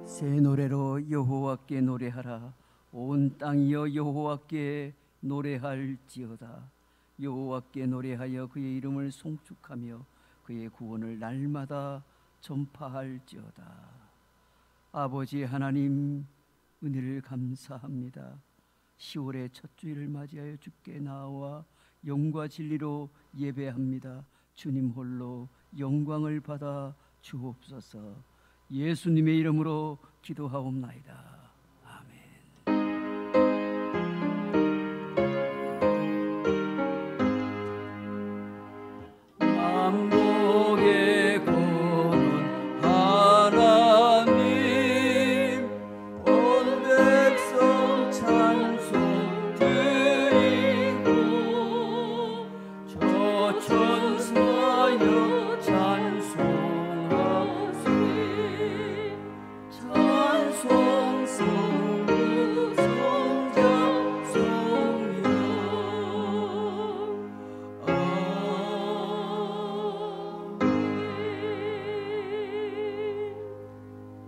새 노래로 여호와께 노래하라. 온 땅이여 여호와께 노래할지어다. 여호와께 노래하여 그의 이름을 송축하며 그의 구원을 날마다 전파할지어다. 아버지 하나님, 은혜를 감사합니다. 10월의 첫 주일을 맞이하여 주께 나와 영과 진리로 예배합니다. 주님 홀로 영광을 받아 주옵소서. 예수님의 이름으로 기도하옵나이다.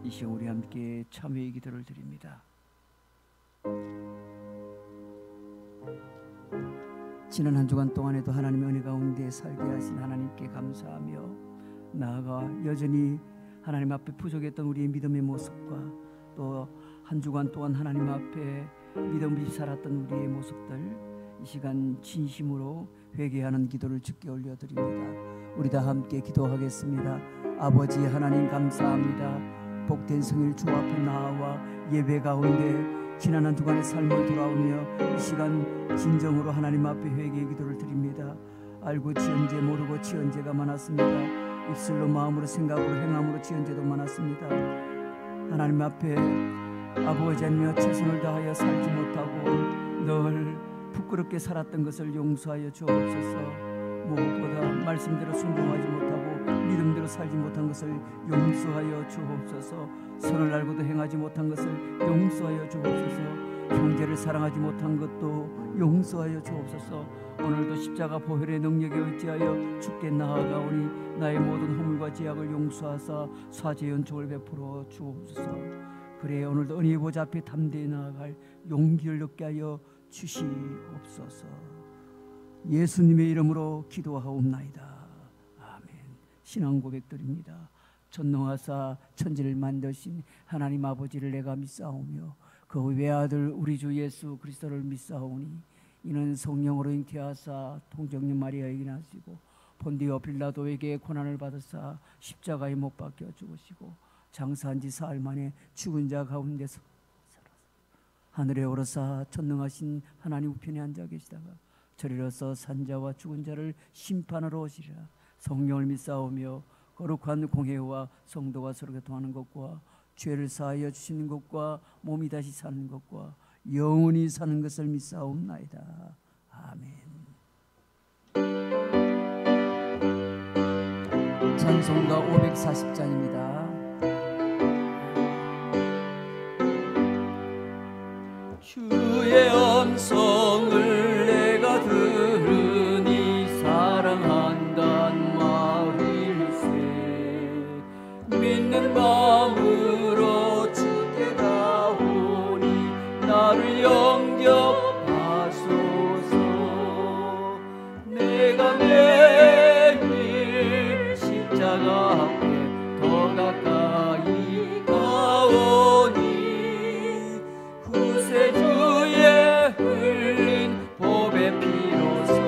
이 시간 우리 함께 참회의 기도를 드립니다. 지난 한 주간 동안에도 하나님의 은혜 가운데 살게 하신 하나님께 감사하며, 나아가 여전히 하나님 앞에 부족했던 우리의 믿음의 모습과 또 한 주간 동안 하나님 앞에 믿음 없이 살았던 우리의 모습들, 이 시간 진심으로 회개하는 기도를 주께 올려드립니다. 우리 다 함께 기도하겠습니다. 아버지 하나님, 감사합니다. 복된 성일 주 앞에 나와 예배 가운데 지난 한 주간의 삶을 돌아오며 이 시간 진정으로 하나님 앞에 회개의 기도를 드립니다. 알고 지은 죄, 모르고 지은 죄가 많았습니다. 입술로, 마음으로, 생각으로, 행함으로 지은 죄도 많았습니다. 하나님 앞에 아버지며 최선을 다하여 살지 못하고 늘 부끄럽게 살았던 것을 용서하여 주옵소서. 무엇보다 말씀대로 순종하지 못하고 믿음대로 살지 못한 것을 용서하여 주옵소서. 선을 알고도 행하지 못한 것을 용서하여 주옵소서. 형제를 사랑하지 못한 것도 용서하여 주옵소서. 오늘도 십자가 보혈의 능력에 의지하여 주께 나아가오니 나의 모든 허물과 죄악을 용서하사 사죄 연촉을 베풀어 주옵소서. 그래 오늘도 은혜의 보좌 앞에 담대히 나아갈 용기를 얻게 하여 주시옵소서. 예수님의 이름으로 기도하옵나이다. 아멘. 신앙 고백드립니다. 전능하사 천지를 만드신 하나님 아버지를 내가 믿사오며 그 외아들 우리 주 예수 그리스도를 믿사오니 이는 성령으로 잉태하사 통정녀 마리아에게 나시고 본디오 빌라도에게 고난을 받으사 십자가에 못 박혀 죽으시고 장사한 지 사흘 만에 죽은 자 가운데서 하늘에 오르사 전능하신 하나님 우편에 앉아 계시다가 저리로서 산자와 죽은 자를 심판하러 오시리라. 성령을 믿사오며 거룩한 공회와 성도가 서로 교통하는 것과 죄를 사하여 주시는 것과 몸이 다시 사는 것과 영원히 사는 것을 믿사옵나이다. 아멘. 찬송가 540장입니다. 주의 음성을 내가 들으니 사랑한단 말일세. 믿는 마음으로 주께 가오니 나를 영접하소서. 내가 매일 십자가 앞에 더 가까이 가오니 구세주의 흘린 보배 피로써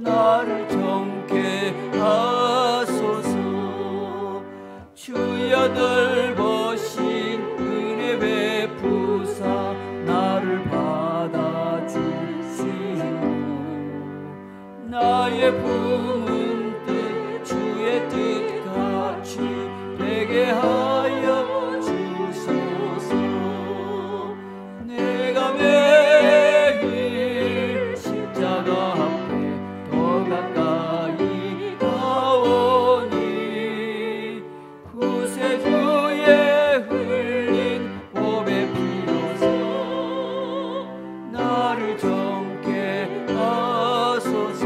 나를 정케 하소서. 주여 넓으신 은혜 베푸사 나를 받아주시고 나의 품은 뜻 주의 뜻같이 되게 하여 주소서. 내가 매일 십자가 앞에 더 가까이 가오니 구세주의 흘린 보배 피로써 나를 정케 하소서.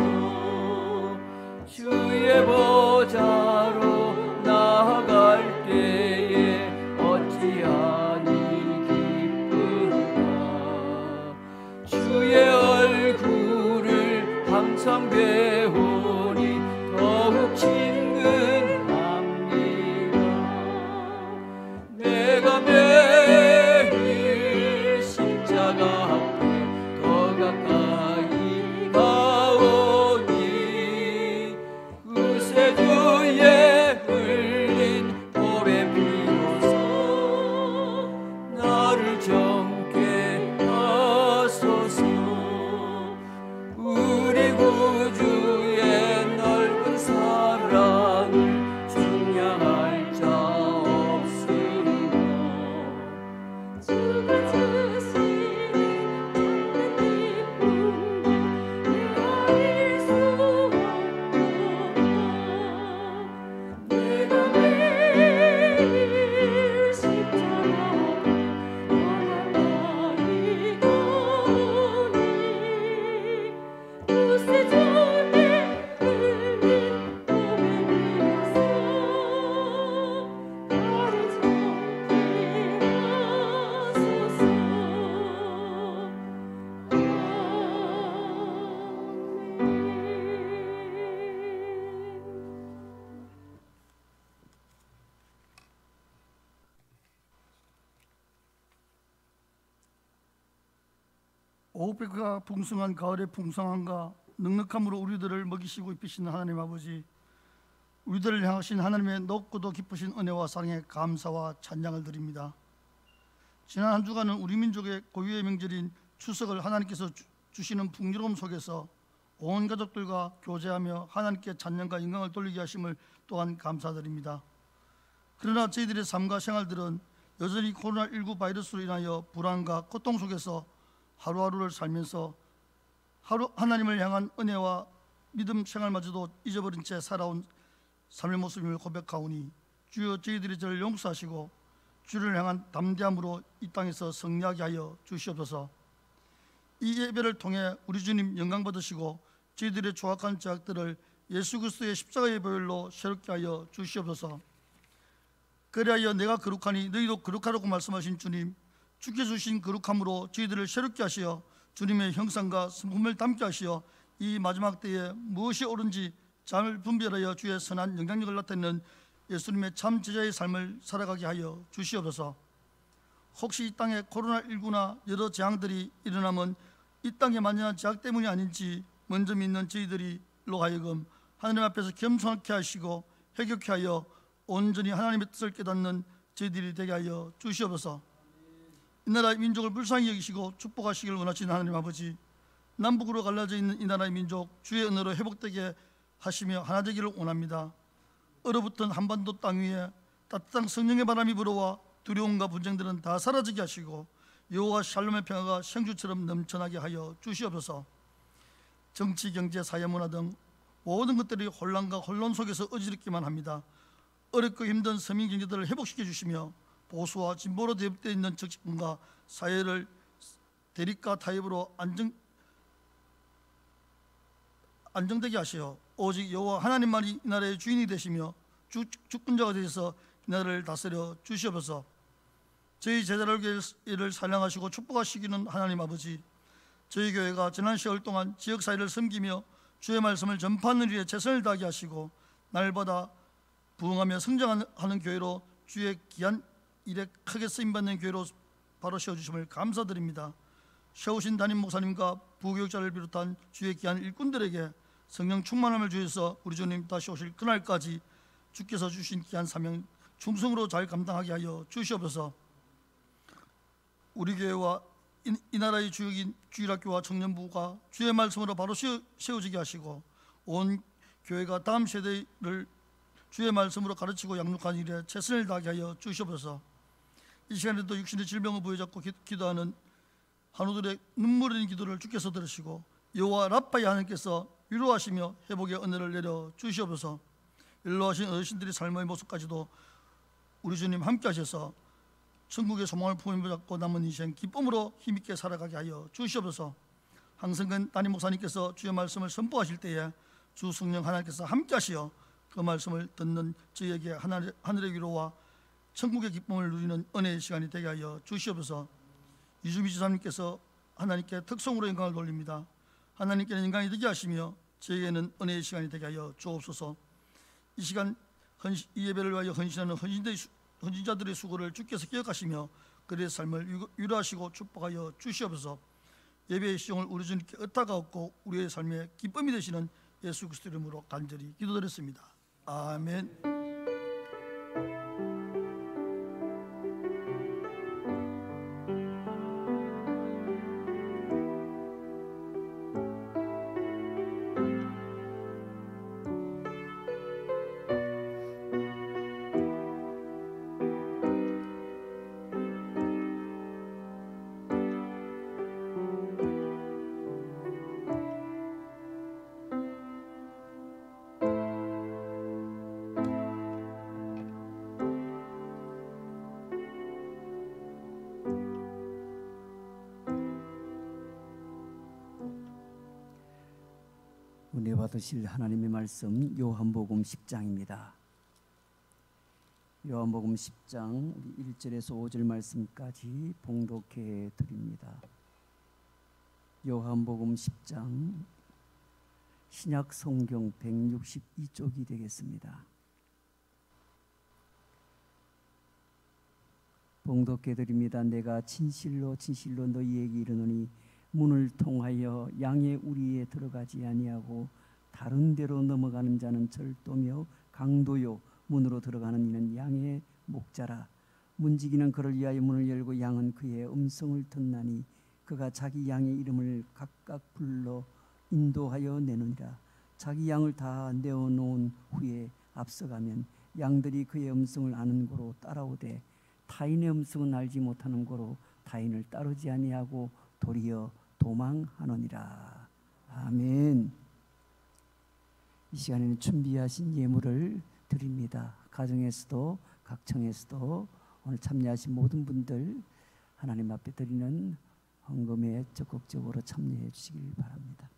보호백과 풍성한 가을의 풍성함과 넉넉함으로 우리들을 먹이시고 입히시는 하나님 아버지, 우리들을 향하신 하나님의 높고도 깊으신 은혜와 사랑에 감사와 찬양을 드립니다. 지난 한 주간은 우리 민족의 고유의 명절인 추석을 하나님께서 주시는 풍요로움 속에서 온 가족들과 교제하며 하나님께 찬양과 영광을 돌리게 하심을 또한 감사드립니다. 그러나 저희들의 삶과 생활들은 여전히 코로나19 바이러스로 인하여 불안과 고통 속에서 하루하루를 살면서 하나님을 향한 은혜와 믿음 생활마저도 잊어버린 채 살아온 삶의 모습임을 고백하오니, 주여 저희들이 저를 용서하시고 주를 향한 담대함으로 이 땅에서 승리하게 하여 주시옵소서. 이 예배를 통해 우리 주님 영광 받으시고 저희들의 조악한 죄악들을 예수 그리스도의 십자가의 보혈로 새롭게 하여 주시옵소서. 그리하여 내가 거룩하니 너희도 거룩하라고 말씀하신 주님, 주께 주신 거룩함으로 저희들을 새롭게 하시어 주님의 형상과 성품을 담게 하시어 이 마지막 때에 무엇이 옳은지 잘 분별하여 주의 선한 영향력을 나타내는 예수님의 참 제자의 삶을 살아가게 하여 주시옵소서. 혹시 이 땅에 코로나19나 여러 재앙들이 일어나면 이 땅에 만연한 죄악 때문이 아닌지 먼저 믿는 저희들이로 하여금 하나님 앞에서 겸손하게 하시고 회개케 하여 온전히 하나님의 뜻을 깨닫는 저희들이 되게 하여 주시옵소서. 이 나라의 민족을 불쌍히 여기시고 축복하시길 원하시는 하나님 아버지, 남북으로 갈라져 있는 이 나라의 민족 주의 은혜로 회복되게 하시며 하나 되기를 원합니다. 얼어붙은 한반도 땅 위에 따뜻한 성령의 바람이 불어와 두려움과 분쟁들은 다 사라지게 하시고 여호와 샬롬의 평화가 생주처럼 넘쳐나게 하여 주시옵소서. 정치, 경제, 사회, 문화 등 모든 것들이 혼란과 혼돈 속에서 어지럽기만 합니다. 어렵고 힘든 서민 경제들을 회복시켜 주시며 보수와 진보로 대립되어 있는 정치권과 사회를 대립과 타협으로 안정되게 하시어 오직 여호와 하나님만이 이 나라의 주인이 되시며 주권자가 되셔서 이 나라를 다스려 주시옵소서. 저희 제자를 사랑하시고 축복하시기는 하나님 아버지, 저희 교회가 지난 세월 동안 지역사회를 섬기며 주의 말씀을 전파하는 일에 최선을 다하게 하시고 날마다 부흥하며 성장하는 교회로 주의 귀한 일에 크게 쓰임받는 교회로 바로 세워주심을 감사드립니다. 세우신 담임 목사님과 부교육자를 비롯한 주의 귀한 일꾼들에게 성령 충만함을 주셔서 우리 주님 다시 오실 그날까지 주께서 주신 귀한 사명 충성으로 잘 감당하게 하여 주시옵소서. 우리 교회와 이 나라의 주역인 주일학교와 청년부가 주의 말씀으로 바로 세워지게 하시고 온 교회가 다음 세대를 주의 말씀으로 가르치고 양육하는 일에 최선을 다하게 하여 주시옵소서. 이 시간에도 육신의 질병을 부여잡고 기도하는 한우들의 눈물 흘린 기도를 주께서 들으시고 여호와 라파의 하나님께서 위로하시며 회복의 은혜를 내려 주시옵소서. 연로하신 어르신들의 삶의 모습까지도 우리 주님 함께 하셔서 천국의 소망을 품어잡고 남은 인생 기쁨으로 힘있게 살아가게 하여 주시옵소서. 항성근 담임 목사님께서 주의 말씀을 선포하실 때에 주 성령 하나님께서 함께 하시어 그 말씀을 듣는 저희에게 하늘의 위로와 천국의 기쁨을 누리는 은혜의 시간이 되게 하여 주시옵소서. 이주미 지사님께서 하나님께 특성으로 영광을 돌립니다. 하나님께는 영광이 되게 하시며 저에게는 은혜의 시간이 되게 하여 주옵소서. 이 시간 이 예배를 위하여 헌신하는 헌신자들의 수고를 주께서 기억하시며 그들의 삶을 위로하시고 축복하여 주시옵소서. 예배의 시종을 우리 주님께 의탁가 얻고 우리의 삶의 기쁨이 되시는 예수 그리스도 이름으로 간절히 기도드렸습니다. 아멘. 은혜 받으실 하나님의 말씀 요한복음 10장입니다. 요한복음 10장 1절에서 5절 말씀까지 봉독해 드립니다. 요한복음 10장 신약 성경 162쪽이 되겠습니다. 봉독해 드립니다. 내가 진실로 진실로 너희에게 이르노니 문을 통하여 양의 우리에 들어가지 아니하고 다른 데로 넘어가는 자는 절도며 강도요 문으로 들어가는 이는 양의 목자라. 문지기는 그를 위하여 문을 열고 양은 그의 음성을 듣나니 그가 자기 양의 이름을 각각 불러 인도하여 내느니라. 자기 양을 다 내어놓은 후에 앞서가면 양들이 그의 음성을 아는 고로 따라오되 타인의 음성은 알지 못하는 고로 타인을 따르지 아니하고 도리어 도망하느니라. 아멘. 이 시간에는 준비하신 예물을 드립니다. 가정에서도 각청에서도 오늘 참여하신 모든 분들 하나님 앞에 드리는 헌금에 적극적으로 참여해 주시길 바랍니다.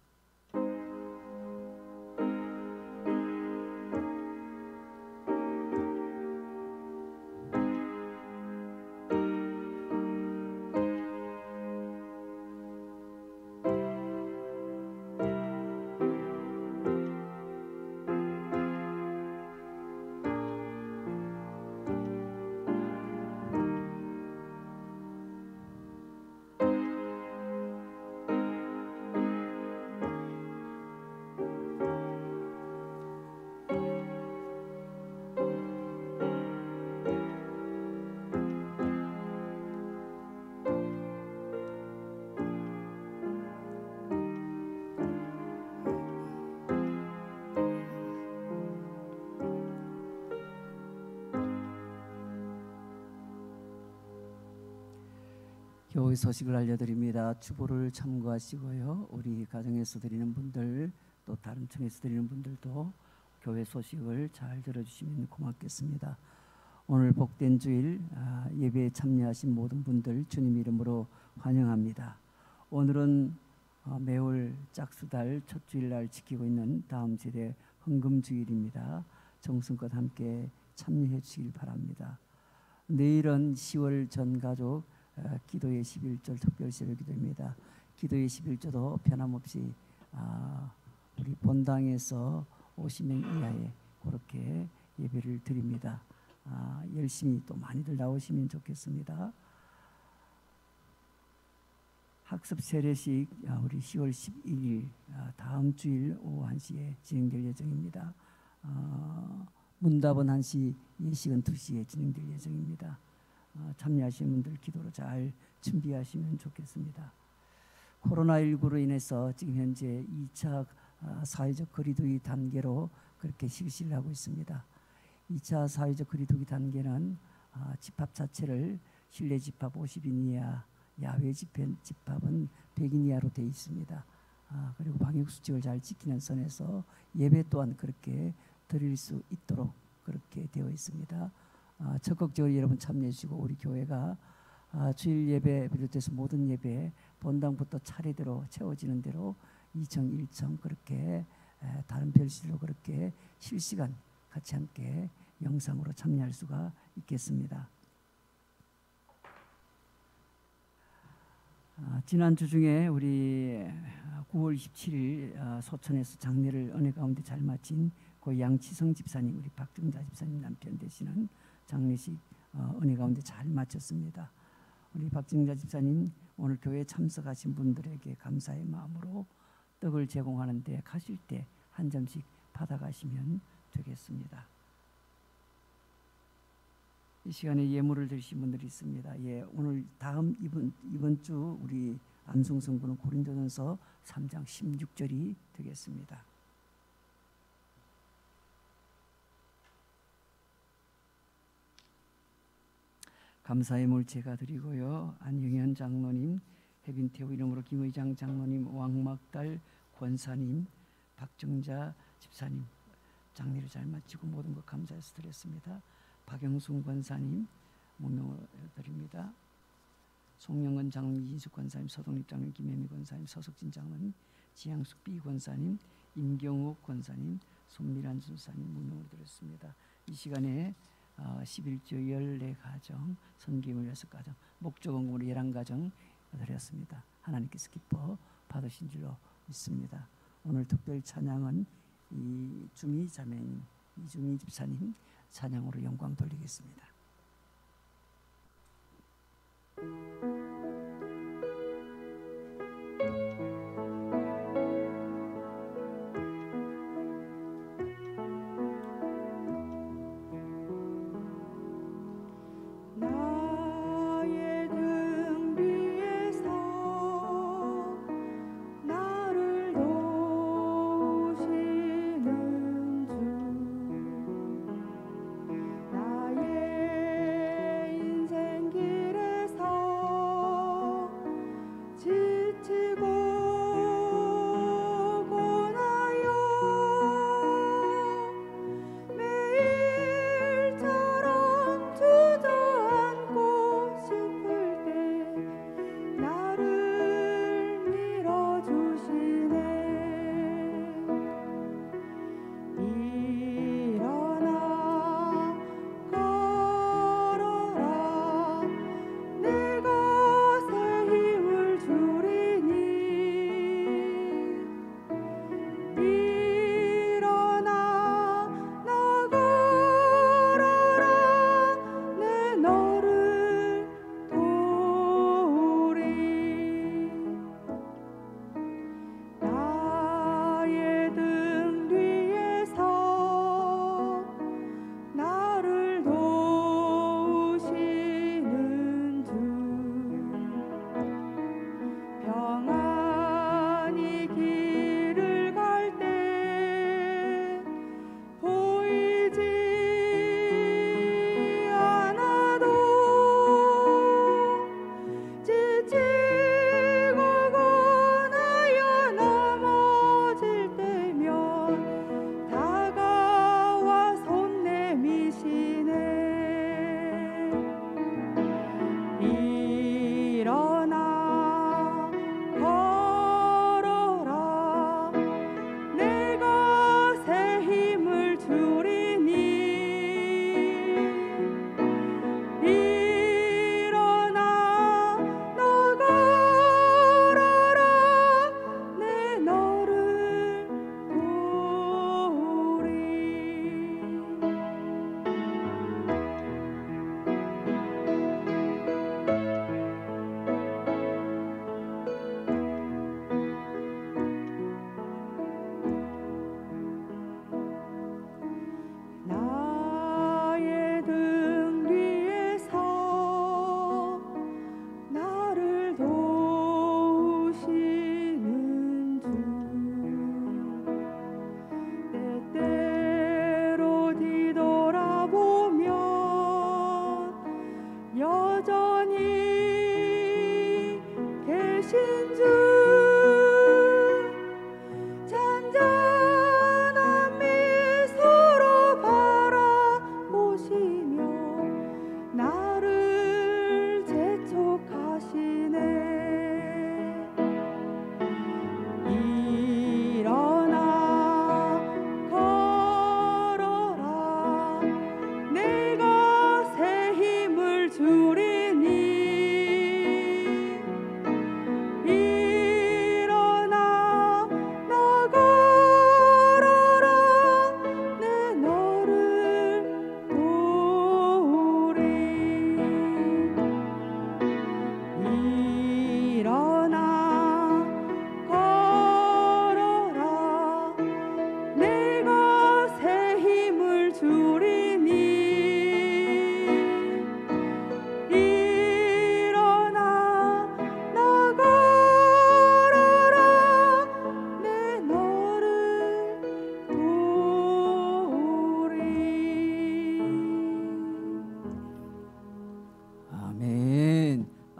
교회 소식을 알려드립니다. 주보를 참고하시고요. 우리 가정에서 드리는 분들 또 다른 층에서 드리는 분들도 교회 소식을 잘 들어주시면 고맙겠습니다. 오늘 복된 주일 예배에 참여하신 모든 분들 주님 이름으로 환영합니다. 오늘은 매월 짝수달 첫 주일날 지키고 있는 다음 세대 헌금주일입니다. 정성껏 함께 참여해 주시길 바랍니다. 내일은 10월 전가족 기도의 11절 특별 새벽 기도입니다. 기도의 11조도 변함없이 우리 본당에서 50명 이하에 그렇게 예배를 드립니다. 열심히 또 많이들 나오시면 좋겠습니다. 학습 세례식 우리 10월 11일 다음 주일 오후 1시에 진행될 예정입니다. 문답은 1시, 예식은 2시에 진행될 예정입니다. 참여하시는 분들 기도로 잘 준비하시면 좋겠습니다. 코로나19로 인해서 지금 현재 2차 사회적 거리두기 단계로 그렇게 실시를 하고 있습니다. 2차 사회적 거리두기 단계는 집합 자체를 실내 집합 50인 이하, 야외 집합은 100인 이하로 되어 있습니다. 그리고 방역수칙을 잘 지키는 선에서 예배 또한 그렇게 드릴 수 있도록 그렇게 되어 있습니다. 적극적으로 여러분 참여해 주시고 우리 교회가 주일 예배 비롯해서 모든 예배 본당부터 차례대로 채워지는 대로 2청 1청 그렇게 다른 별실로 그렇게 실시간 같이 함께 영상으로 참여할 수가 있겠습니다. 지난주 중에 우리 9월 27일 소천에서 장례를 은혜 가운데 잘 마친 고 양치성 집사님, 우리 박정자 집사님 남편 되시는 장례식 은혜 가운데 잘 마쳤습니다. 우리 박정자 집사님 오늘 교회에 참석하신 분들에게 감사의 마음으로 떡을 제공하는데 가실 때 한 점씩 받아가시면 되겠습니다. 이 시간에 예물을 드리신 분들이 있습니다. 오늘 다음 이번 주 우리 암송성부는 고린도전서 3장 16절이 되겠습니다. 감사의 물 제가 드리고요. 안영현 장로님, 해빈태우 이름으로 김의장 장로님, 왕막달 권사님, 박정자 집사님 장례를 잘 마치고 모든 것 감사해서 드렸습니다. 박영순 권사님 무명을 드립니다. 송영건 장로님, 이진숙 권사님, 서동립 장로님, 김혜미 권사님, 서석진 장로님, 지향숙 B 권사님, 임경욱 권사님, 손미란 순사님 무명을 드렸습니다. 이 시간에 11조 14가정, 선기물 6가정, 목조건금으로 11가정 드렸습니다. 하나님께서 기뻐 받으신 줄로 믿습니다. 오늘 특별 찬양은 이중희 자매님, 이중희 집사님 찬양으로 영광 돌리겠습니다.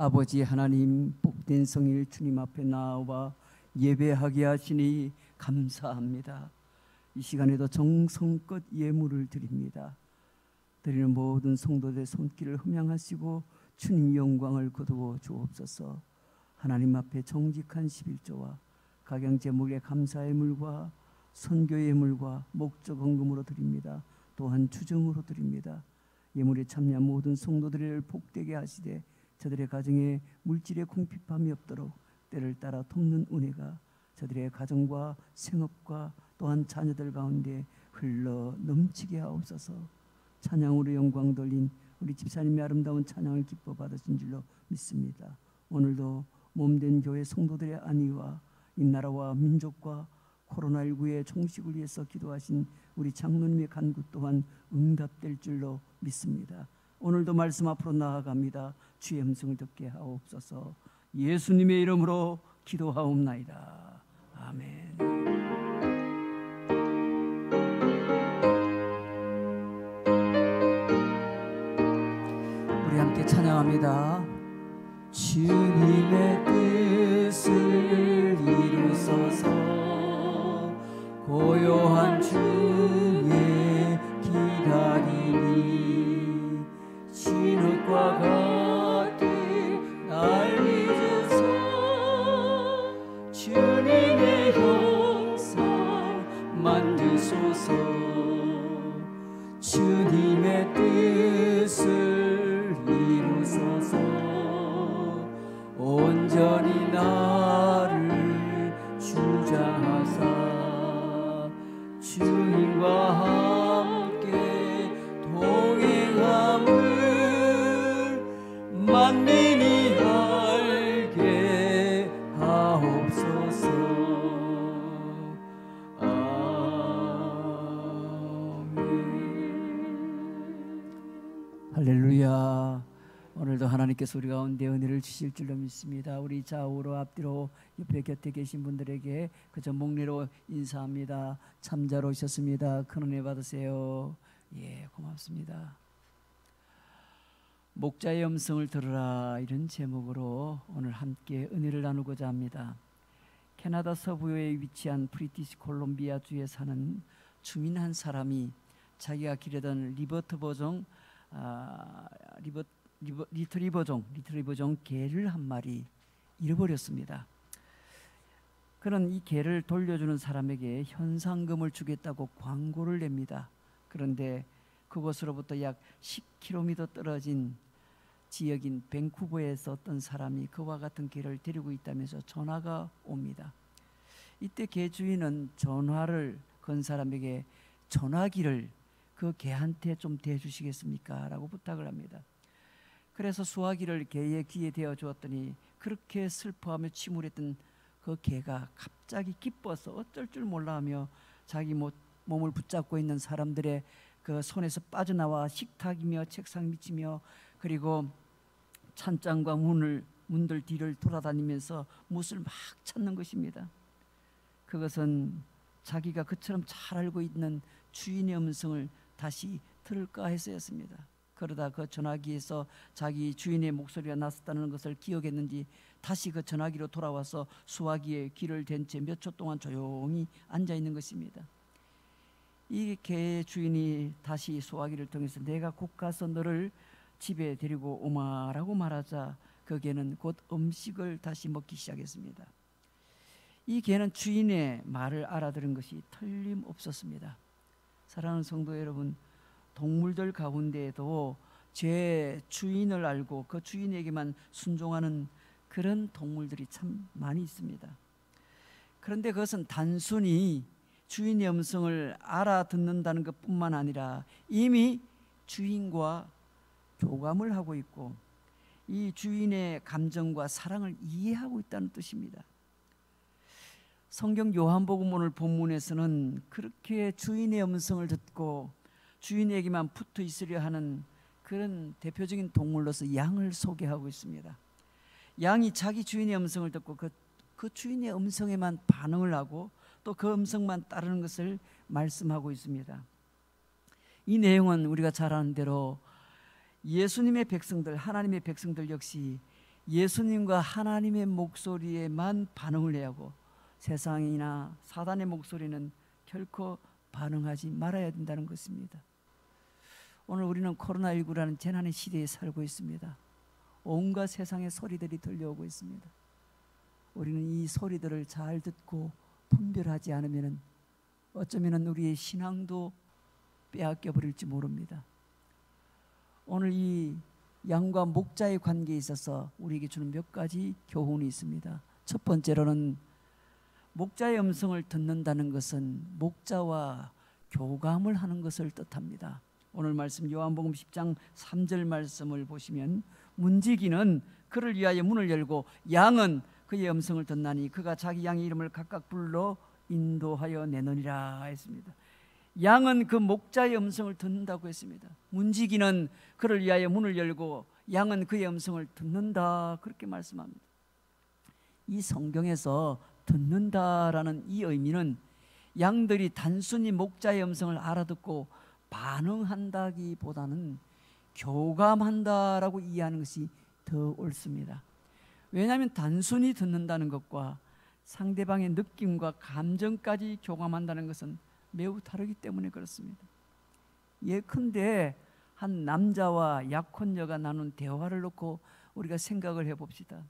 아버지 하나님, 복된 성일 주님 앞에 나와 예배하게 하시니 감사합니다. 이 시간에도 정성껏 예물을 드립니다. 드리는 모든 성도들의 손길을 흠양하시고 주님 영광을 거두어 주옵소서. 하나님 앞에 정직한 11조와 각양제목의 감사의 물과 선교의 물과 목적 헌금으로 드립니다. 또한 주정으로 드립니다. 예물에 참여한 모든 성도들을 복되게 하시되 저들의 가정에 물질의 궁핍함이 없도록 때를 따라 돕는 은혜가 저들의 가정과 생업과 또한 자녀들 가운데 흘러 넘치게 하옵소서. 찬양으로 영광 돌린 우리 집사님의 아름다운 찬양을 기뻐 받으신 줄로 믿습니다. 오늘도 몸된 교회 성도들의 안위와 이 나라와 민족과 코로나19의 종식을 위해서 기도하신 우리 장로님의 간구 또한 응답될 줄로 믿습니다. 오늘도 말씀 앞으로 나아갑니다. 주의 음성을 듣게 하옵소서. 예수님의 이름으로 기도하옵나이다. 아멘. 우리 함께 찬양합니다. 주님의 뜻을 이루소서. 고요한 주에 기다리니 진흙과 같은 날 잊으소. 주님의 형상 만드소서. 주님의 뜻을 이루소서. 온전히 나를 주장하사 주님과 함께 동행함을 만민이 알게 하옵소서. 아멘. 할렐루야. 오늘도 하나님께서 우리 가운데 은혜를 주실 줄로 믿습니다. 우리 좌우로 앞뒤로 옆에 곁에 계신 분들에게 그저 목례로 인사합니다. 참자로 오셨습니다. 큰 은혜 받으세요. 예, 고맙습니다. 목자의 음성을 들으라, 이런 제목으로 오늘 함께 은혜를 나누고자 합니다. 캐나다 서부에 위치한 브리티시 콜롬비아 주에 사는 주민 한 사람이 자기가 기르던 리트리버종 개를 한 마리 잃어버렸습니다. 그는 이 개를 돌려주는 사람에게 현상금을 주겠다고 광고를 냅니다. 그런데 그곳으로부터 약 10km 떨어진 지역인 밴쿠버에서 어떤 사람이 그와 같은 개를 데리고 있다면서 전화가 옵니다. 이때 개 주인은 전화를 건 사람에게 전화기를 그 개한테 좀 대주시겠습니까? 라고 부탁을 합니다. 그래서 수화기를 개의 귀에 대어 주었더니 그렇게 슬퍼하며 침울했던 그 개가 갑자기 기뻐서 어쩔 줄 몰라 하며 자기 몸을 붙잡고 있는 사람들의 그 손에서 빠져나와 식탁이며 책상 밑이며 그리고 찬장과 문들 뒤를 돌아다니면서 무엇을 막 찾는 것입니다. 그것은 자기가 그처럼 잘 알고 있는 주인의 음성을 다시 들을까 해서였습니다. 그러다 그 전화기에서 자기 주인의 목소리가 났었다는 것을 기억했는지 다시 그 전화기로 돌아와서 수화기에 귀를 댄 채 몇 초 동안 조용히 앉아 있는 것입니다. 이 개의 주인이 다시 수화기를 통해서 내가 곧 가서 너를 집에 데리고 오마라고 말하자 그 개는 곧 음식을 다시 먹기 시작했습니다. 이 개는 주인의 말을 알아들은 것이 틀림없었습니다. 사랑하는 성도 여러분, 동물들 가운데에도 제 주인을 알고 그 주인에게만 순종하는 그런 동물들이 참 많이 있습니다. 그런데 그것은 단순히 주인의 음성을 알아듣는다는 것뿐만 아니라 이미 주인과 교감을 하고 있고 이 주인의 감정과 사랑을 이해하고 있다는 뜻입니다. 성경 요한복음 오늘 본문에서는 그렇게 주인의 음성을 듣고 주인에게만 붙어 있으려 하는 그런 대표적인 동물로서 양을 소개하고 있습니다. 양이 자기 주인의 음성을 듣고 그 주인의 음성에만 반응을 하고 또 그 음성만 따르는 것을 말씀하고 있습니다. 이 내용은 우리가 잘 아는 대로 예수님의 백성들, 하나님의 백성들 역시 예수님과 하나님의 목소리에만 반응을 해야 하고 세상이나 사단의 목소리는 결코 반응하지 말아야 된다는 것입니다. 오늘 우리는 코로나19라는 재난의 시대에 살고 있습니다. 온갖 세상의 소리들이 들려오고 있습니다. 우리는 이 소리들을 잘 듣고 분별하지 않으면 어쩌면 우리의 신앙도 빼앗겨 버릴지 모릅니다. 오늘 이 양과 목자의 관계에 있어서 우리에게 주는 몇 가지 교훈이 있습니다. 첫 번째로는 목자의 음성을 듣는다는 것은 목자와 교감을 하는 것을 뜻합니다. 오늘 말씀 요한복음 10장 3절 말씀을 보시면 문지기는 그를 위하여 문을 열고 양은 그의 음성을 듣나니 그가 자기 양의 이름을 각각 불러 인도하여 내느니라 했습니다. 양은 그 목자의 음성을 듣는다고 했습니다. 문지기는 그를 위하여 문을 열고 양은 그의 음성을 듣는다, 그렇게 말씀합니다. 이 성경에서 듣는다라는 이 의미는 양들이 단순히 목자의 음성을 알아듣고 반응한다기보다는 교감한다라고 이해하는 것이 더 옳습니다. 왜냐하면 단순히 듣는다는 것과 상대방의 느낌과 감정까지 교감한다는 것은 매우 다르기 때문에 그렇습니다. 예컨대 한 남자와 약혼녀가 나눈 대화를 놓고 우리가 생각을 해봅시다.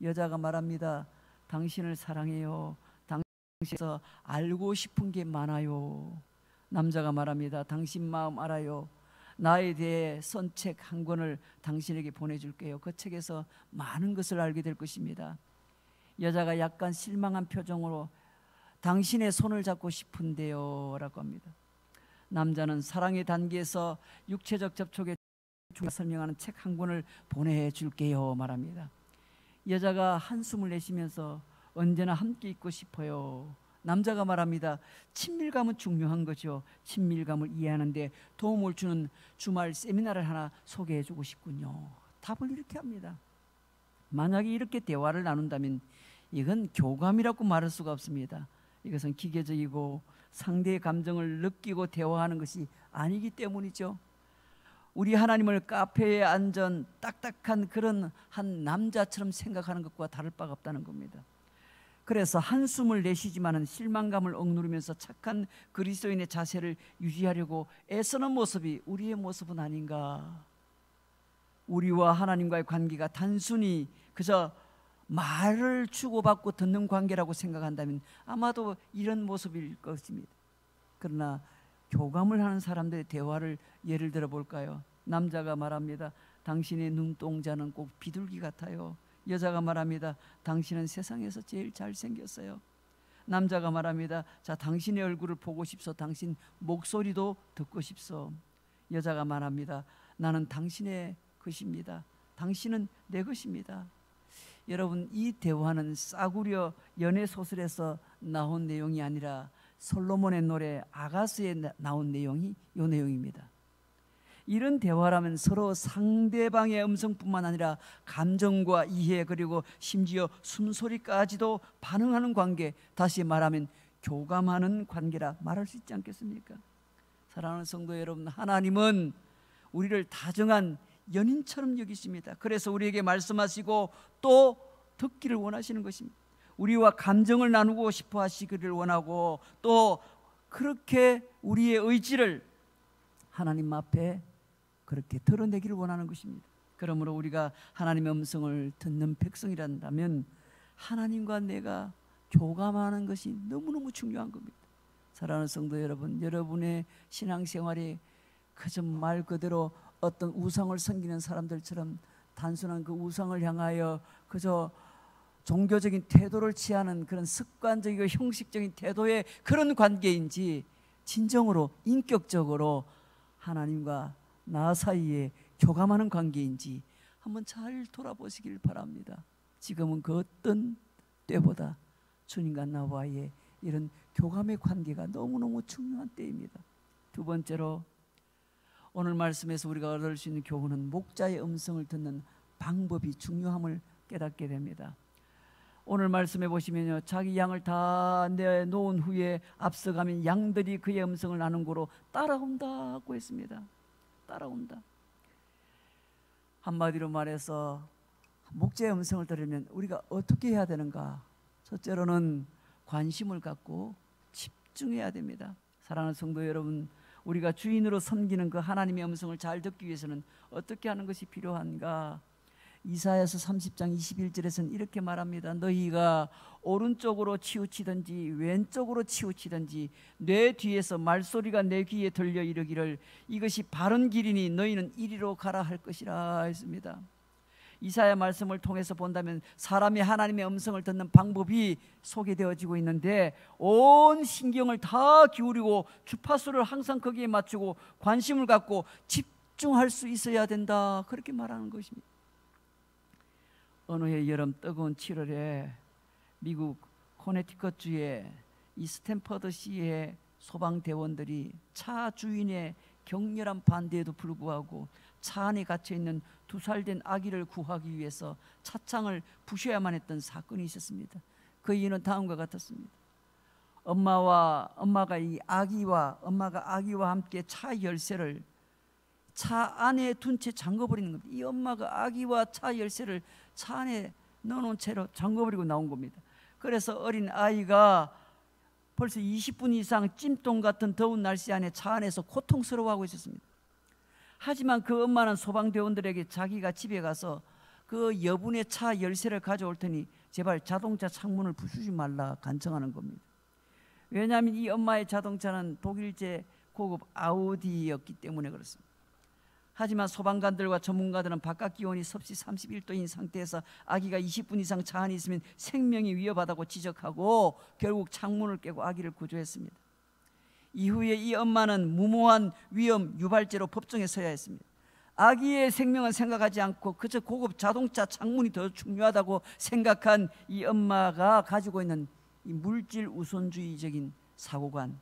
여자가 말합니다. 당신을 사랑해요. 당신에서 알고 싶은 게 많아요. 남자가 말합니다. 당신 마음 알아요. 나에 대해 쓴 책 한 권을 당신에게 보내줄게요. 그 책에서 많은 것을 알게 될 것입니다. 여자가 약간 실망한 표정으로 당신의 손을 잡고 싶은데요 라고 합니다. 남자는 사랑의 단계에서 육체적 접촉에 설명하는 책 한 권을 보내줄게요 말합니다. 여자가 한숨을 내쉬면서 언제나 함께 있고 싶어요. 남자가 말합니다. 친밀감은 중요한 거죠. 친밀감을 이해하는데 도움을 주는 주말 세미나를 하나 소개해주고 싶군요. 답을 이렇게 합니다. 만약에 이렇게 대화를 나눈다면 이건 교감이라고 말할 수가 없습니다. 이것은 기계적이고 상대의 감정을 느끼고 대화하는 것이 아니기 때문이죠. 우리 하나님을 카페에 앉은 딱딱한 그런 한 남자처럼 생각하는 것과 다를 바가 없다는 겁니다. 그래서 한숨을 내쉬지만은 실망감을 억누르면서 착한 그리스도인의 자세를 유지하려고 애쓰는 모습이 우리의 모습은 아닌가. 우리와 하나님과의 관계가 단순히 그저 말을 주고받고 듣는 관계라고 생각한다면 아마도 이런 모습일 것입니다. 그러나 교감을 하는 사람들의 대화를 예를 들어 볼까요? 남자가 말합니다. 당신의 눈동자는 꼭 비둘기 같아요. 여자가 말합니다. 당신은 세상에서 제일 잘생겼어요. 남자가 말합니다. 자, 당신의 얼굴을 보고 싶소. 당신 목소리도 듣고 싶소. 여자가 말합니다. 나는 당신의 것입니다. 당신은 내 것입니다. 여러분, 이 대화는 싸구려 연애소설에서 나온 내용이 아니라 솔로몬의 노래 아가스에 나온 내용이 이 내용입니다. 이런 대화라면 서로 상대방의 음성뿐만 아니라 감정과 이해 그리고 심지어 숨소리까지도 반응하는 관계, 다시 말하면 교감하는 관계라 말할 수 있지 않겠습니까? 사랑하는 성도 여러분, 하나님은 우리를 다정한 연인처럼 여기십니다. 그래서 우리에게 말씀하시고 또 듣기를 원하시는 것입니다. 우리와 감정을 나누고 싶어 하시기를 원하고 또 그렇게 우리의 의지를 하나님 앞에 그렇게 드러내기를 원하는 것입니다. 그러므로 우리가 하나님의 음성을 듣는 백성이란다면 하나님과 내가 교감하는 것이 너무너무 중요한 겁니다. 사랑하는 성도 여러분, 여러분의 신앙생활이 그저 말 그대로 어떤 우상을 섬기는 사람들처럼 단순한 그 우상을 향하여 그저 종교적인 태도를 취하는 그런 습관적이고 형식적인 태도의 그런 관계인지 진정으로 인격적으로 하나님과 나 사이에 교감하는 관계인지 한번 잘 돌아보시길 바랍니다. 지금은 그 어떤 때보다 주님과 나와의 이런 교감의 관계가 너무너무 중요한 때입니다. 두 번째로 오늘 말씀에서 우리가 얻을 수 있는 교훈은 목자의 음성을 듣는 방법이 중요함을 깨닫게 됩니다. 오늘 말씀해 보시면요, 자기 양을 다 내놓은 후에 앞서가면 양들이 그의 음성을 나는 곳으로 따라온다고 했습니다. 따라온다. 한마디로 말해서 목자의 음성을 들으면 우리가 어떻게 해야 되는가? 첫째로는 관심을 갖고 집중해야 됩니다. 사랑하는 성도 여러분, 우리가 주인으로 섬기는 그 하나님의 음성을 잘 듣기 위해서는 어떻게 하는 것이 필요한가? 이사야서 30장 21절에서는 이렇게 말합니다. 너희가 오른쪽으로 치우치든지 왼쪽으로 치우치든지 내 뒤에서 말소리가 내 귀에 들려 이르기를 이것이 바른 길이니 너희는 이리로 가라 할 것이라 했습니다. 이사야 말씀을 통해서 본다면 사람이 하나님의 음성을 듣는 방법이 소개되어지고 있는데 온 신경을 다 기울이고 주파수를 항상 거기에 맞추고 관심을 갖고 집중할 수 있어야 된다, 그렇게 말하는 것입니다. 어느 해 여름 뜨거운 7월에 미국 코네티컷주의 이 스탠퍼드시의 소방대원들이 차 주인의 격렬한 반대에도 불구하고 차 안에 갇혀있는 2살 된 아기를 구하기 위해서 차창을 부셔야만 했던 사건이 있었습니다. 그 이유는 다음과 같았습니다. 엄마가 아기와 함께 차 열쇠를 차 안에 둔 채 잠궈버리는 겁니다. 이 엄마가 아기와 차 열쇠를 차 안에 넣어놓은 채로 잠궈버리고 나온 겁니다. 그래서 어린 아이가 벌써 20분 이상 찜통 같은 더운 날씨 안에 차 안에서 고통스러워하고 있었습니다. 하지만 그 엄마는 소방대원들에게 자기가 집에 가서 그 여분의 차 열쇠를 가져올 테니 제발 자동차 창문을 부수지 말라 간청하는 겁니다. 왜냐하면 이 엄마의 자동차는 독일제 고급 아우디였기 때문에 그렇습니다. 하지만 소방관들과 전문가들은 바깥 기온이 섭씨 31도인 상태에서 아기가 20분 이상 차 안에 있으면 생명이 위협하다고 지적하고 결국 창문을 깨고 아기를 구조했습니다. 이후에 이 엄마는 무모한 위험 유발죄로 법정에 서야 했습니다. 아기의 생명은 생각하지 않고 그저 고급 자동차 창문이 더 중요하다고 생각한 이 엄마가 가지고 있는 이 물질 우선주의적인 사고관,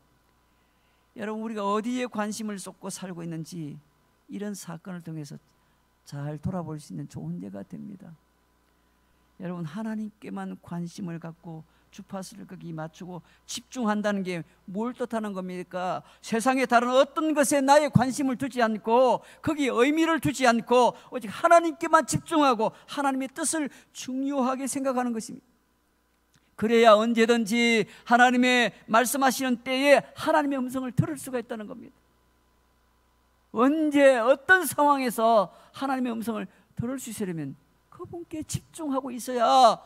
여러분 우리가 어디에 관심을 쏟고 살고 있는지 이런 사건을 통해서 잘 돌아볼 수 있는 좋은 예가 됩니다. 여러분 하나님께만 관심을 갖고 주파수를 거기 맞추고 집중한다는 게 뭘 뜻하는 겁니까? 세상의 다른 어떤 것에 나의 관심을 두지 않고 거기에 의미를 두지 않고 오직 하나님께만 집중하고 하나님의 뜻을 중요하게 생각하는 것입니다. 그래야 언제든지 하나님의 말씀하시는 때에 하나님의 음성을 들을 수가 있다는 겁니다. 언제 어떤 상황에서 하나님의 음성을 들을 수 있으려면 그분께 집중하고 있어야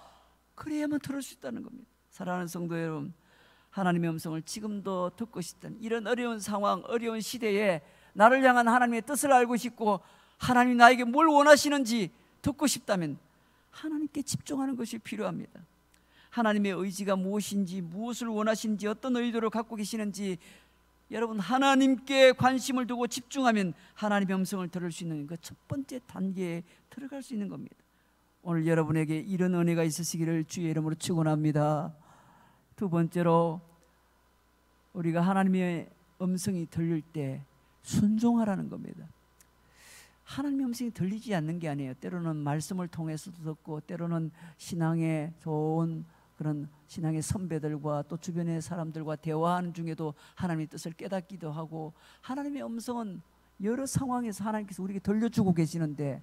그래야만 들을 수 있다는 겁니다. 사랑하는 성도 여러분, 하나님의 음성을 지금도 듣고 싶다는 이런 어려운 상황, 어려운 시대에 나를 향한 하나님의 뜻을 알고 싶고 하나님이 나에게 뭘 원하시는지 듣고 싶다면 하나님께 집중하는 것이 필요합니다. 하나님의 의지가 무엇인지, 무엇을 원하시는지, 어떤 의도를 갖고 계시는지 여러분 하나님께 관심을 두고 집중하면 하나님의 음성을 들을 수 있는 그 첫 번째 단계에 들어갈 수 있는 겁니다. 오늘 여러분에게 이런 은혜가 있으시기를 주의 이름으로 축원합니다. 두 번째로 우리가 하나님의 음성이 들릴 때 순종하라는 겁니다. 하나님의 음성이 들리지 않는 게 아니에요. 때로는 말씀을 통해서도 듣고 때로는 신앙의 좋은 그런 신앙의 선배들과 또 주변의 사람들과 대화하는 중에도 하나님의 뜻을 깨닫기도 하고 하나님의 음성은 여러 상황에서 하나님께서 우리에게 들려주고 계시는데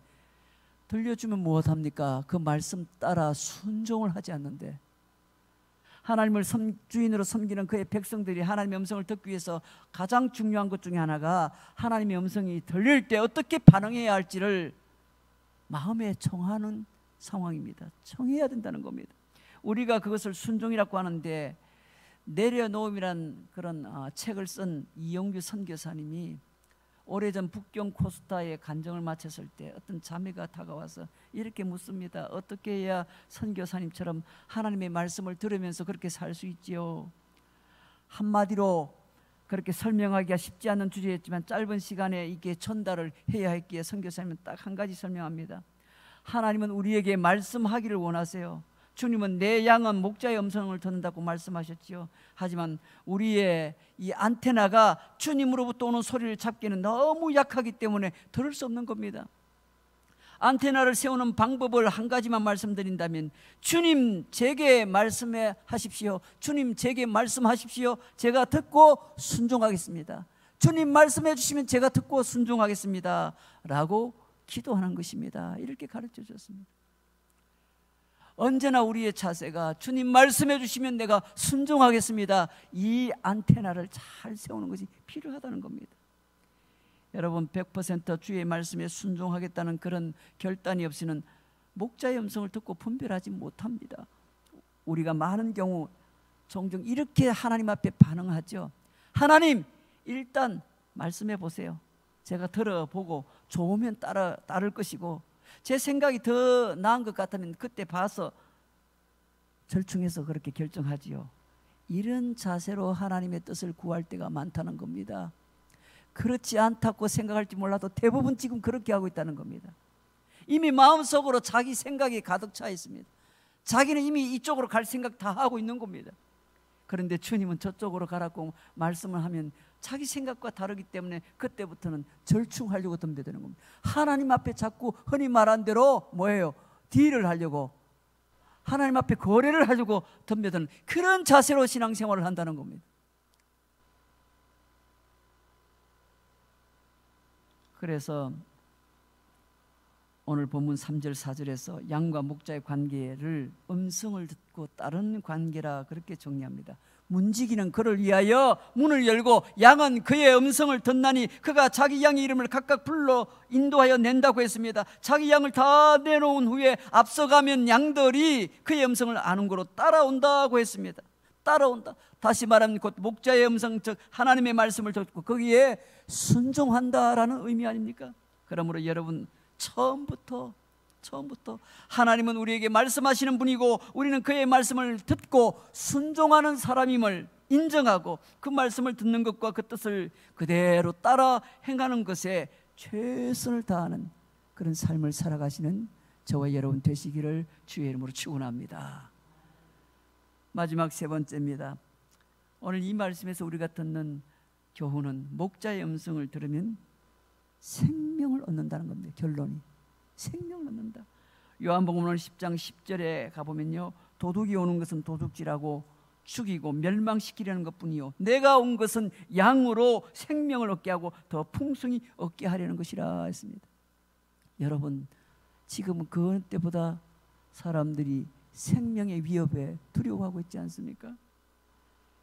들려주면 무엇합니까? 그 말씀 따라 순종을 하지 않는데 하나님을 주인으로 섬기는 그의 백성들이 하나님의 음성을 듣기 위해서 가장 중요한 것 중에 하나가 하나님의 음성이 들릴 때 어떻게 반응해야 할지를 마음에 정하는 상황입니다. 정해야 된다는 겁니다. 우리가 그것을 순종이라고 하는데 내려놓음이란 그런 책을 쓴 이영규 선교사님이 오래전 북경 코스타에 간정을 마쳤을 때 어떤 자매가 다가와서 이렇게 묻습니다. 어떻게 해야 선교사님처럼 하나님의 말씀을 들으면서 그렇게 살 수 있지요? 한마디로 그렇게 설명하기가 쉽지 않은 주제였지만 짧은 시간에 이게 전달을 해야 했기에 선교사님은 딱 한 가지 설명합니다. 하나님은 우리에게 말씀하기를 원하세요. 주님은 내 양은 목자의 음성을 듣는다고 말씀하셨지요. 하지만 우리의 이 안테나가 주님으로부터 오는 소리를 잡기는 너무 약하기 때문에 들을 수 없는 겁니다. 안테나를 세우는 방법을 한 가지만 말씀드린다면 주님 제게 말씀해 하십시오. 주님 제게 말씀하십시오. 제가 듣고 순종하겠습니다. 주님 말씀해 주시면 제가 듣고 순종하겠습니다 라고 기도하는 것입니다. 이렇게 가르쳐 주셨습니다. 언제나 우리의 자세가 주님 말씀해 주시면 내가 순종하겠습니다, 이 안테나를 잘 세우는 것이 필요하다는 겁니다. 여러분, 100% 주의 말씀에 순종하겠다는 그런 결단이 없이는 목자의 음성을 듣고 분별하지 못합니다. 우리가 많은 경우 종종 이렇게 하나님 앞에 반응하죠. 하나님, 일단 말씀해 보세요. 제가 들어보고 좋으면 따를 것이고, 제 생각이 더 나은 것 같으면 그때 봐서 절충해서 그렇게 결정하지요. 이런 자세로 하나님의 뜻을 구할 때가 많다는 겁니다. 그렇지 않다고 생각할지 몰라도 대부분 지금 그렇게 하고 있다는 겁니다. 이미 마음속으로 자기 생각이 가득 차 있습니다. 자기는 이미 이쪽으로 갈 생각 다 하고 있는 겁니다. 그런데 주님은 저쪽으로 가라고 말씀을 하면 자기 생각과 다르기 때문에 그때부터는 절충하려고 덤벼드는 겁니다. 하나님 앞에 자꾸 흔히 말한 대로 뭐예요? 딜을 하려고, 하나님 앞에 거래를 하려고 덤벼드는 그런 자세로 신앙생활을 한다는 겁니다. 그래서 오늘 본문 3절 4절에서 양과 목자의 관계를 음성을 듣고 따르는 관계라 그렇게 정리합니다. 문지기는 그를 위하여 문을 열고 양은 그의 음성을 듣나니 그가 자기 양의 이름을 각각 불러 인도하여 낸다고 했습니다. 자기 양을 다 내놓은 후에 앞서가면 양들이 그의 음성을 아는 거로 따라온다고 했습니다. 따라온다. 다시 말하면 곧 목자의 음성, 즉 하나님의 말씀을 듣고 거기에 순종한다라는 의미 아닙니까? 그러므로 여러분, 처음부터 하나님은 우리에게 말씀하시는 분이고 우리는 그의 말씀을 듣고 순종하는 사람임을 인정하고 그 말씀을 듣는 것과 그 뜻을 그대로 따라 행하는 것에 최선을 다하는 그런 삶을 살아가시는 저와 여러분 되시기를 주의 이름으로 축원합니다. 마지막 세 번째입니다. 오늘 이 말씀에서 우리가 듣는 교훈은 목자의 음성을 들으면 생명을 얻는다는 겁니다. 결론이 생명을 얻는다. 요한복음 10장 10절에 가보면요, 도둑이 오는 것은 도둑질하고 죽이고 멸망시키려는 것뿐이요 내가 온 것은 양으로 생명을 얻게 하고 더 풍성히 얻게 하려는 것이라 했습니다. 여러분, 지금은 그 때보다 사람들이 생명의 위협에 두려워하고 있지 않습니까?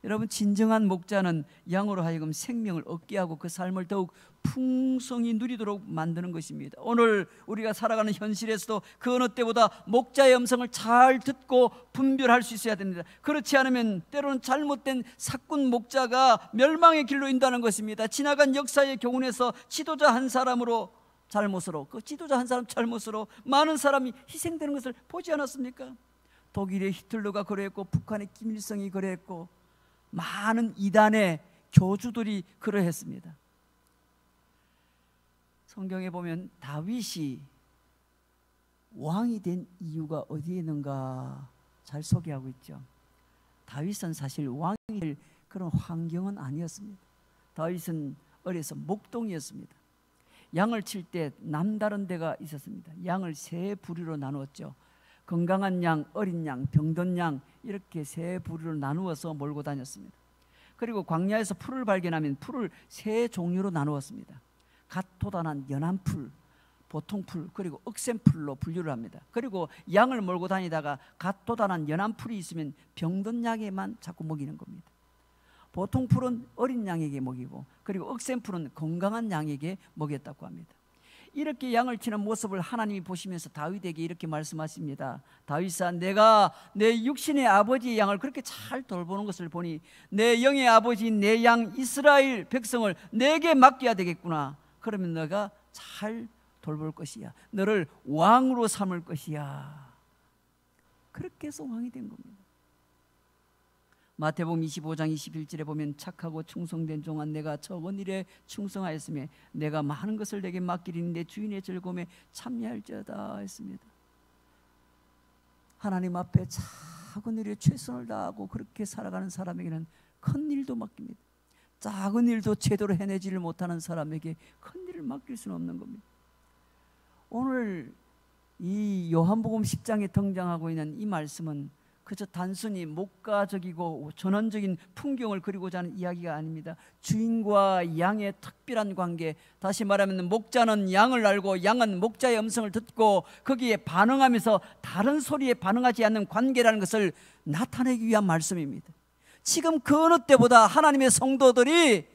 여러분, 진정한 목자는 양으로 하여금 생명을 얻게 하고 그 삶을 더욱 풍성히 누리도록 만드는 것입니다. 오늘 우리가 살아가는 현실에서도 그 어느 때보다 목자의 음성을 잘 듣고 분별할 수 있어야 됩니다. 그렇지 않으면 때로는 잘못된 사꾼 목자가 멸망의 길로 인도하는 것입니다. 지나간 역사의 교훈에서 지도자 한 사람으로 잘못으로, 그 지도자 한 사람 잘못으로 많은 사람이 희생되는 것을 보지 않았습니까? 독일의 히틀러가 그랬고 북한의 김일성이 그랬고 많은 이단의 교주들이 그러했습니다. 성경에 보면 다윗이 왕이 된 이유가 어디에 있는가 잘 소개하고 있죠. 다윗은 사실 왕이 될 그런 환경은 아니었습니다. 다윗은 어려서 목동이었습니다. 양을 칠 때 남다른 데가 있었습니다. 양을 세 부류로 나누었죠. 건강한 양, 어린 양, 병든 양, 이렇게 세 부류로 나누어서 몰고 다녔습니다. 그리고 광야에서 풀을 발견하면 풀을 세 종류로 나누었습니다. 갓도단한 연한 풀, 보통 풀, 그리고 억센풀로 분류를 합니다. 그리고 양을 몰고 다니다가 갓도단한 연한 풀이 있으면 병든 양에만 자꾸 먹이는 겁니다. 보통 풀은 어린 양에게 먹이고, 그리고 억센풀은 건강한 양에게 먹였다고 합니다. 이렇게 양을 치는 모습을 하나님이 보시면서 다윗에게 이렇게 말씀하십니다. 다윗아, 내가 내 육신의 아버지의 양을 그렇게 잘 돌보는 것을 보니 내 영의 아버지인 내 양 이스라엘 백성을 내게 맡겨야 되겠구나. 그러면 너가 잘 돌볼 것이야. 너를 왕으로 삼을 것이야. 그렇게 해서 왕이 된 겁니다. 마태복음 25장 21절에 보면 착하고 충성된 종아, 내가 적은 일에 충성하였으며 내가 많은 것을 내게 맡기리니 내 주인의 즐거움에 참여할지어다 했습니다. 하나님 앞에 작은 일에 최선을 다하고 그렇게 살아가는 사람에게는 큰 일도 맡깁니다. 작은 일도 제대로 해내지를 못하는 사람에게 큰 일을 맡길 수는 없는 겁니다. 오늘 이 요한복음 10장에 등장하고 있는 이 말씀은 그저 단순히 목가적이고 전원적인 풍경을 그리고자 하는 이야기가 아닙니다. 주인과 양의 특별한 관계, 다시 말하면 목자는 양을 알고 양은 목자의 음성을 듣고 거기에 반응하면서 다른 소리에 반응하지 않는 관계라는 것을 나타내기 위한 말씀입니다. 지금 그 어느 때보다 하나님의 성도들이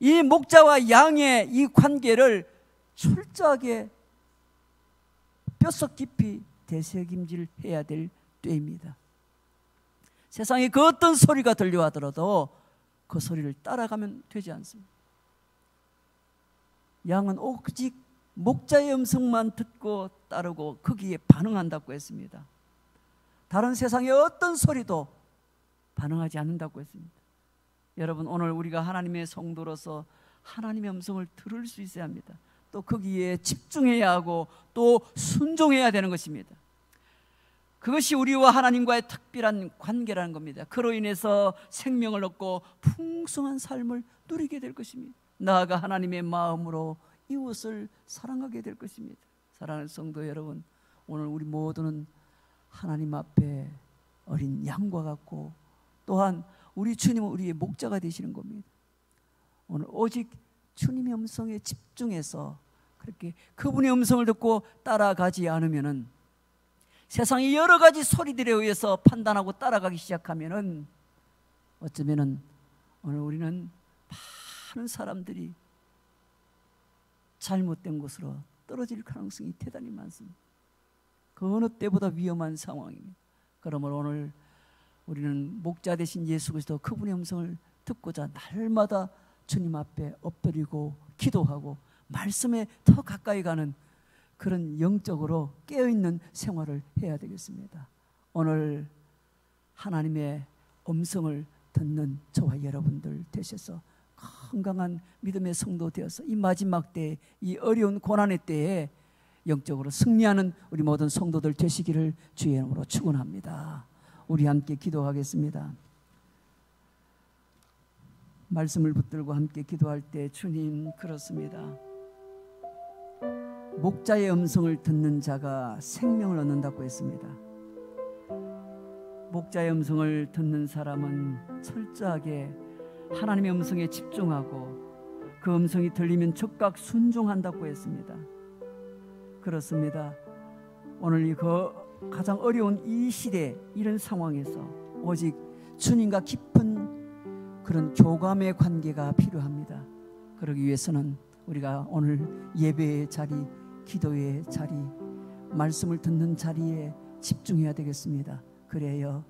이 목자와 양의 이 관계를 철저하게 뼛속 깊이 되새김질해야 될 때입니다. 세상에 그 어떤 소리가 들려하더라도 그 소리를 따라가면 되지 않습니다. 양은 오직 목자의 음성만 듣고 따르고 거기에 반응한다고 했습니다. 다른 세상의 어떤 소리도 반응하지 않는다고 했습니다. 여러분, 오늘 우리가 하나님의 성도로서 하나님의 음성을 들을 수 있어야 합니다. 또 거기에 집중해야 하고 또 순종해야 되는 것입니다. 그것이 우리와 하나님과의 특별한 관계라는 겁니다. 그로 인해서 생명을 얻고 풍성한 삶을 누리게 될 것입니다. 나아가 하나님의 마음으로 이웃을 사랑하게 될 것입니다. 사랑하는 성도 여러분, 오늘 우리 모두는 하나님 앞에 어린 양과 같고 또한 우리 주님은 우리의 목자가 되시는 겁니다. 오늘 오직 주님의 음성에 집중해서 그렇게 그분의 음성을 듣고 따라가지 않으면은 세상의 여러 가지 소리들에 의해서 판단하고 따라가기 시작하면은 어쩌면은 오늘 우리는 많은 사람들이 잘못된 곳으로 떨어질 가능성이 대단히 많습니다. 그 어느 때보다 위험한 상황입니다. 그러므로 오늘 우리는 목자 되신 예수 그리스도 그분의 음성을 듣고자 날마다 주님 앞에 엎드리고 기도하고 말씀에 더 가까이 가는 그런 영적으로 깨어있는 생활을 해야 되겠습니다. 오늘 하나님의 음성을 듣는 저와 여러분들 되셔서 건강한 믿음의 성도 되어서 이 마지막 때에, 이 어려운 고난의 때에 영적으로 승리하는 우리 모든 성도들 되시기를 주의 이름으로 축원합니다. 우리 함께 기도하겠습니다. 말씀을 붙들고 함께 기도할 때 주님, 그렇습니다. 목자의 음성을 듣는 자가 생명을 얻는다고 했습니다. 목자의 음성을 듣는 사람은 철저하게 하나님의 음성에 집중하고 그 음성이 들리면 즉각 순종한다고 했습니다. 그렇습니다. 오늘 가장 어려운 이 시대, 이런 상황에서 오직 주님과 깊은 그런 교감의 관계가 필요합니다. 그러기 위해서는 우리가 오늘 예배의 자리, 기도의 자리, 말씀을 듣는 자리에 집중해야 되겠습니다. 그래요,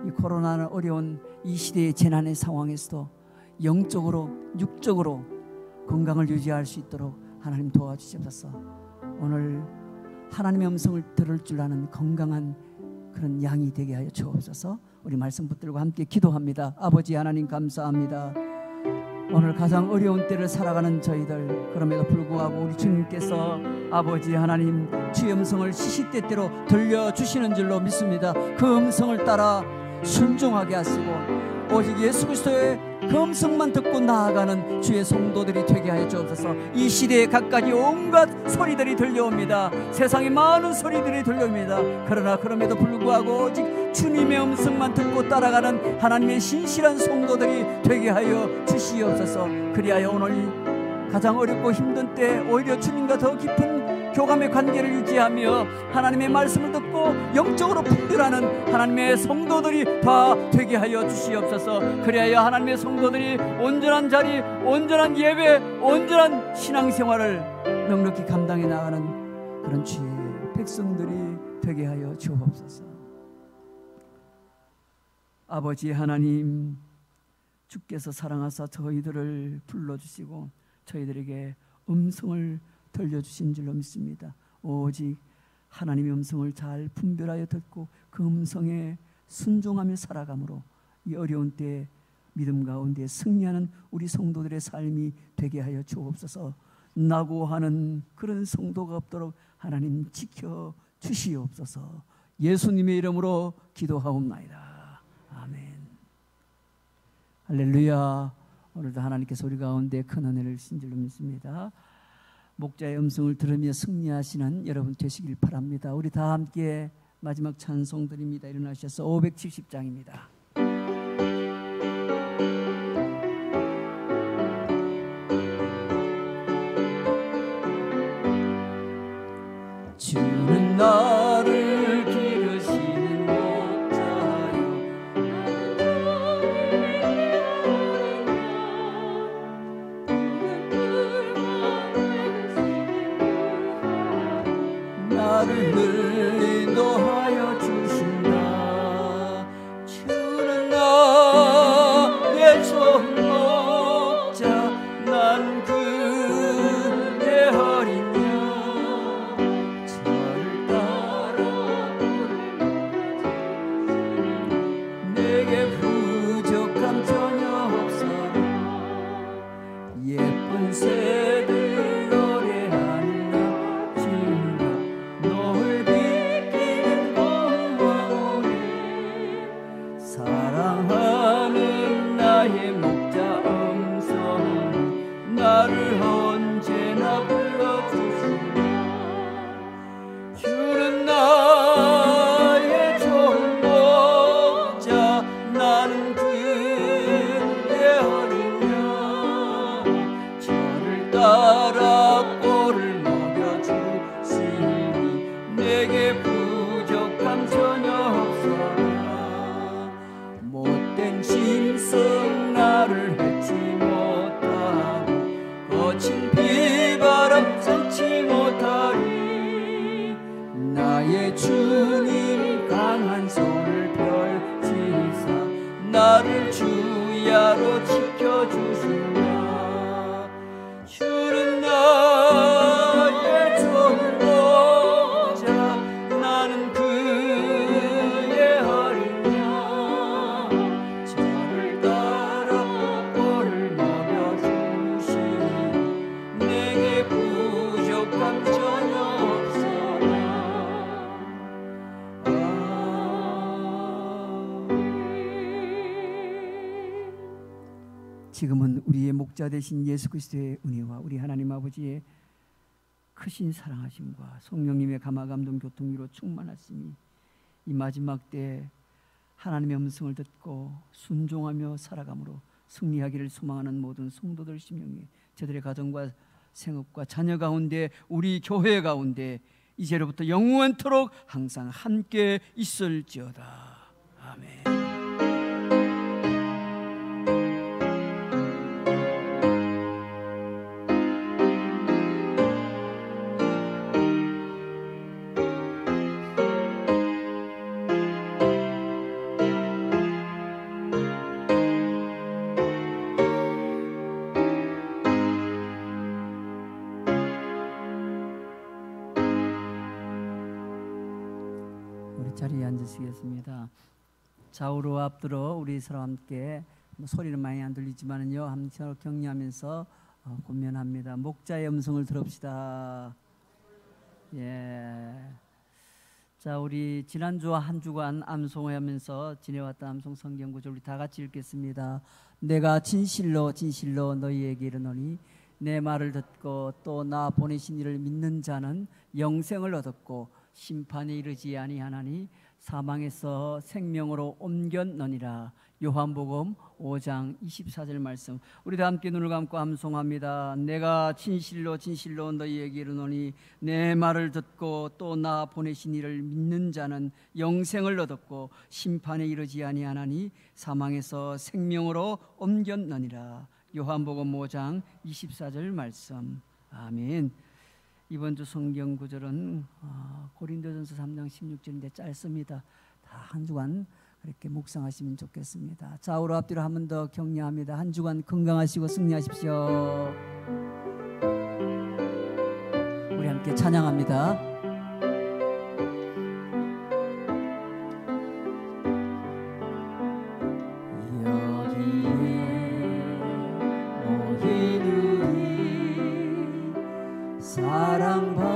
이 코로나는 어려운 이 시대의 재난의 상황에서도 영적으로 육적으로 건강을 유지할 수 있도록 하나님 도와주시옵소서. 오늘 하나님의 음성을 들을 줄 아는 건강한 그런 양이 되게 하여 주옵소서. 우리 말씀 붙들고 함께 기도합니다. 아버지 하나님, 감사합니다. 오늘 가장 어려운 때를 살아가는 저희들, 그럼에도 불구하고 우리 주님께서 아버지 하나님 주의 음성을 시시때때로 들려주시는 줄로 믿습니다. 그 음성을 따라 순종하게 하시고 오직 예수 그리스도의 그 음성만 듣고 나아가는 주의 성도들이 되게 하여 주옵소서. 이 시대에 갖가지 온갖 소리들이 들려옵니다. 세상에 많은 소리들이 들려옵니다. 그러나 그럼에도 불구하고 오직 주님의 음성만 듣고 따라가는 하나님의 신실한 성도들이 되게 하여 주시옵소서. 그리하여 오늘 가장 어렵고 힘든 때 오히려 주님과 더 깊은 교감의 관계를 유지하며 하나님의 말씀을 듣고 영적으로 분별하는 하나님의 성도들이 다 되게 하여 주시옵소서. 그리하여 하나님의 성도들이 온전한 자리, 온전한 예배, 온전한 신앙생활을 넉넉히 감당해 나가는 그런 주의 백성들이 되게 하여 주옵소서. 아버지 하나님, 주께서 사랑하사 저희들을 불러주시고 저희들에게 음성을 들려주신 줄로 믿습니다. 오직 하나님의 음성을 잘 분별하여 듣고 그 음성에 순종하며 살아감으로 이 어려운 때에 믿음 가운데 승리하는 우리 성도들의 삶이 되게 하여 주옵소서. 낙오하는 그런 성도가 없도록 하나님 지켜 주시옵소서. 예수님의 이름으로 기도하옵나이다. 아멘. 할렐루야. 오늘도 하나님께서 우리 가운데 큰 은혜를 주신 줄로 믿습니다. 목자의 음성을 들으며 승리하시는 여러분 되시길 바랍니다. 우리 다 함께 마지막 찬송 드립니다. 일어나셔서 570장입니다. 주는 나를 기르시는 목자요 나를 늘 인도하여 주신다. 주는 나의 좋은 목자 난 그의 어린 새들 노래하는 나 주가 너를 비키는 공화오네 사랑하는 나의 목자 음성 나를 언제나 불러주시네 주는 나의 좋은 목자 나는 그의 어린 따라 꼴을 먹여주시니 내게 부족함 전혀 없어라 못된 짐승 나를 해치 못하고 거친 비바람 삼치 못하리 나의 주님 강한 손을 펼치사 나를 주야로 지켜주신다 주는 나의 좋은 목자 나는 그의 어린 양 저를 따라 꼴을 먹여주시니 내게 부족함 전혀 없어라 지금은 우리의 목자 되신 예수 그리스도의 은혜와 우리 하나님 아버지의 크신 사랑하심과 성령님의 감화감동 교통위로 충만하심이 이 마지막 때 하나님의 음성을 듣고 순종하며 살아감으로 승리하기를 소망하는 모든 성도들 심령이 저들의 가정과 생업과 자녀 가운데 우리 교회 가운데 이제로부터 영원토록 항상 함께 있을지어다. 아멘. 자리에 앉으시겠습니다. 좌우로 앞뒤로 우리 서로 함께 소리는 많이 안 들리지만은요 함께 격려하면서 권면합니다. 목자의 음성을 들읍시다. 예. 자, 우리 지난주와 한 주간 암송하면서 지내왔던 암송 성경 구절 우리 다 같이 읽겠습니다. 내가 진실로 진실로 너희에게 이르노니 내 말을 듣고 또 나 보내신 이를 믿는 자는 영생을 얻었고 심판에 이르지 아니하나니 사망에서 생명으로 옮겼느니라. 요한복음 5장 24절 말씀 우리 다 함께 눈을 감고 암송합니다. 내가 진실로 진실로 너희에게 이르노니 내 말을 듣고 또 나 보내신 이를 믿는 자는 영생을 얻었고 심판에 이르지 아니하나니 사망에서 생명으로 옮겼느니라. 요한복음 5장 24절 말씀. 아멘. 이번 주 성경 구절은 고린도전서 3장 16절인데 짧습니다. 다 한 주간 그렇게 묵상하시면 좋겠습니다. 좌우로 앞뒤로 한 번 더 격려합니다. 한 주간 건강하시고 승리하십시오. 우리 함께 찬양합니다.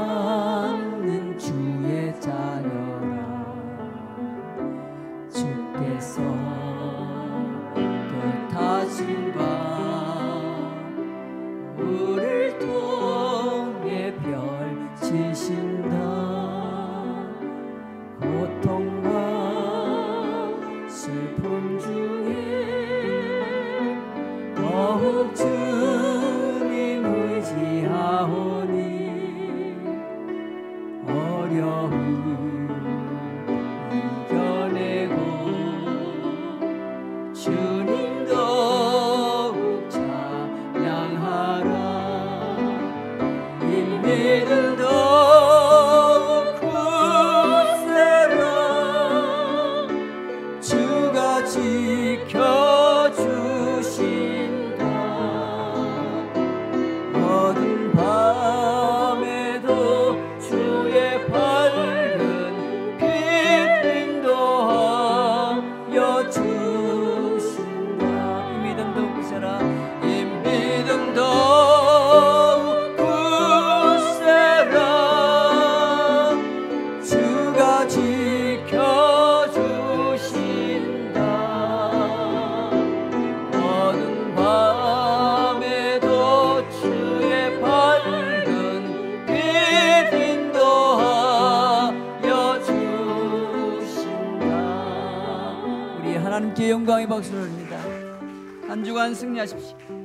사랑받는 주의 자녀라 주께서 뜻하신 바 우리를 통해 펼치신다 어려움 이겨내고 주님 더욱 찬양하라 이 믿음 더욱 굳세라 주가 지켜주신다 어두운 밤에도 주의 밝은 빛 인도하여 주신다 이 믿음 더욱 굳세라 이 믿음 더욱 굳세라 주가 지켜주신다 어두운 밤에도 주의 밝은 빛 인도하여 주신다 우리 하나님께 영광의 박수를 드립니다. 한 주간 승리하십시오.